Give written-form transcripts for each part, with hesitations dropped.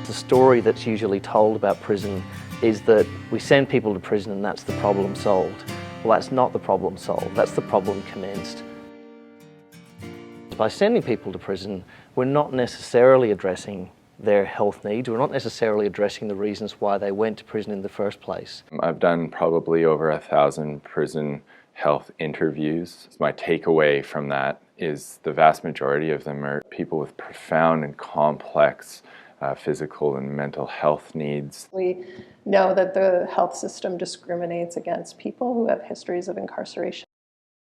The story that's usually told about prison is that we send people to prison and that's the problem solved. Well, that's not the problem solved, that's the problem commenced. By sending people to prison, we're not necessarily addressing their health needs, we're not necessarily addressing the reasons why they went to prison in the first place. I've done probably over 1,000 prison health interviews. My takeaway from that is the vast majority of them are people with profound and complex physical and mental health needs. We know that the health system discriminates against people who have histories of incarceration.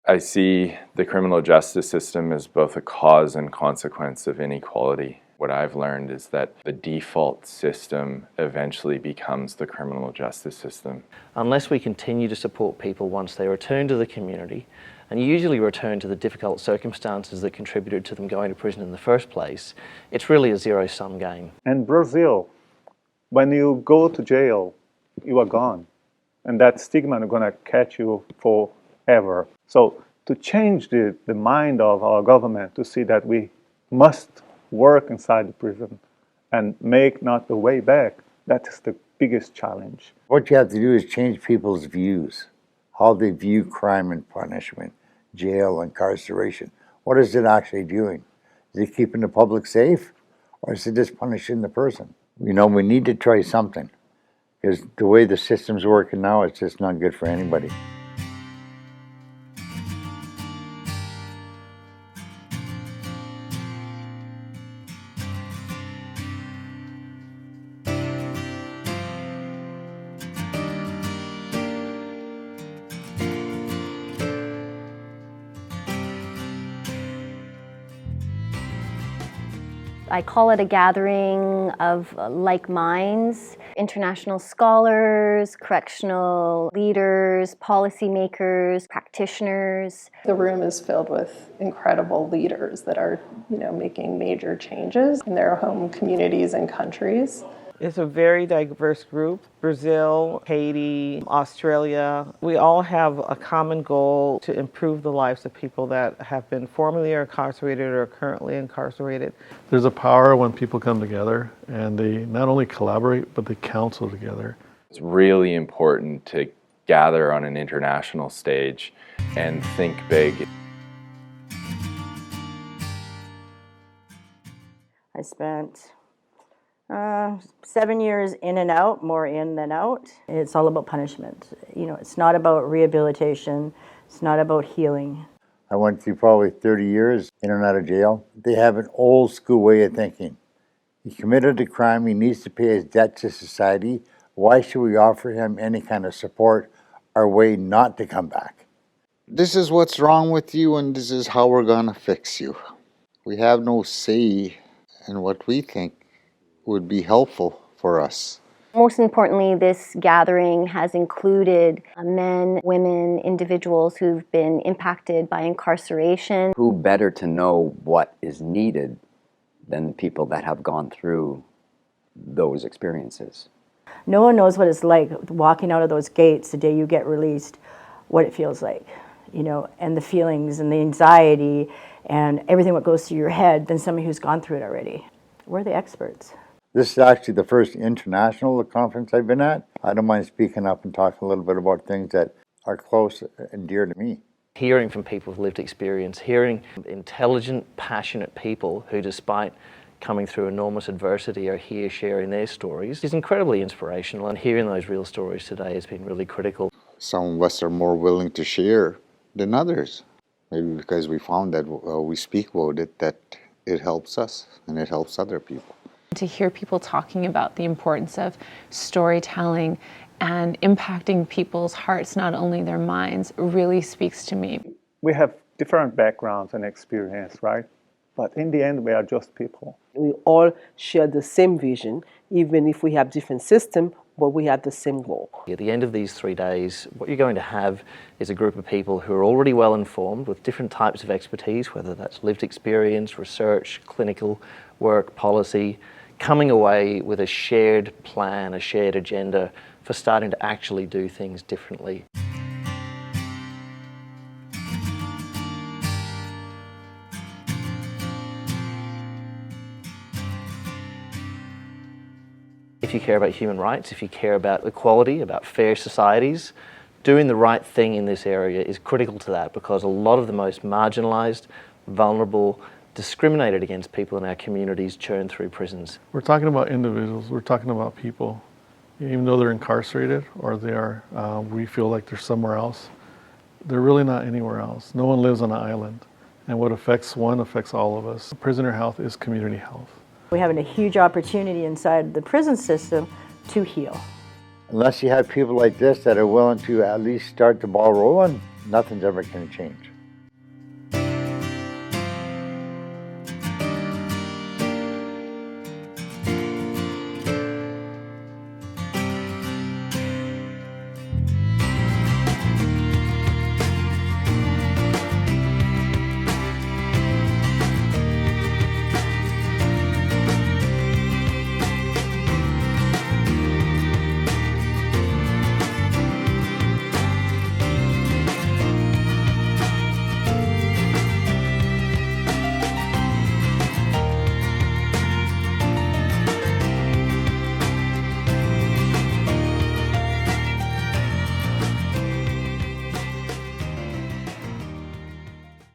I see the criminal justice system as both a cause and consequence of inequality. What I've learned is that the default system eventually becomes the criminal justice system. Unless we continue to support people once they return to the community, and usually return to the difficult circumstances that contributed to them going to prison in the first place, it's really a zero-sum game. In Brazil, when you go to jail, you are gone. And that stigma is going to catch you forever. So to change the mind of our government to see that we must work inside the prison and make not the way back, that is the biggest challenge. What you have to do is change people's views, how they view crime and punishment, jail, incarceration. What is it actually doing? Is it keeping the public safe, or is it just punishing the person? You know, we need to try something, because the way the system's working now, it's just not good for anybody. I call it a gathering of like minds, international scholars, correctional leaders, policymakers, practitioners. The room is filled with incredible leaders that are, making major changes in their home communities and countries. It's a very diverse group. Brazil, Haiti, Australia. We all have a common goal to improve the lives of people that have been formerly incarcerated or are currently incarcerated. There's a power when people come together and they not only collaborate, but they counsel together. It's really important to gather on an international stage and think big. I spent 7 years in and out, more in than out. It's all about punishment. It's not about rehabilitation. It's not about healing. I went through probably 30 years in and out of jail. They have an old school way of thinking. He committed a crime, he needs to pay his debt to society. Why should we offer him any kind of support or way not to come back? This is what's wrong with you and this is how we're gonna fix you. We have no say in what we think would be helpful for us. Most importantly, this gathering has included men, women, individuals who've been impacted by incarceration. Who better to know what is needed than people that have gone through those experiences? No one knows what it's like walking out of those gates the day you get released, what it feels like, and the feelings and the anxiety and everything that goes through your head than somebody who's gone through it already. We're the experts. This is actually the first international conference I've been at. I don't mind speaking up and talking a little bit about things that are close and dear to me. Hearing from people with lived experience, hearing intelligent, passionate people who, despite coming through enormous adversity, are here sharing their stories is incredibly inspirational, and hearing those real stories today has been really critical. Some of us are more willing to share than others. Maybe because we found that we speak about it, that it helps us and it helps other people. To hear people talking about the importance of storytelling and impacting people's hearts, not only their minds, really speaks to me. We have different backgrounds and experience, right? But in the end, we are just people. We all share the same vision, even if we have different systems, but we have the same goal. At the end of these 3 days, what you're going to have is a group of people who are already well informed with different types of expertise, whether that's lived experience, research, clinical work, policy, coming away with a shared plan, a shared agenda for starting to actually do things differently. if you care about human rights, if you care about equality, about fair societies, doing the right thing in this area is critical to that, because a lot of the most marginalised, vulnerable, discriminated against people in our communities churn through prisons. We're talking about individuals, we're talking about people. Even though they're incarcerated or they are, we feel like they're somewhere else, they're really not anywhere else. No one lives on an island. And what affects one affects all of us. Prisoner health is community health. We're having a huge opportunity inside the prison system to heal. Unless you have people like this that are willing to at least start the ball rolling, nothing's ever going to change.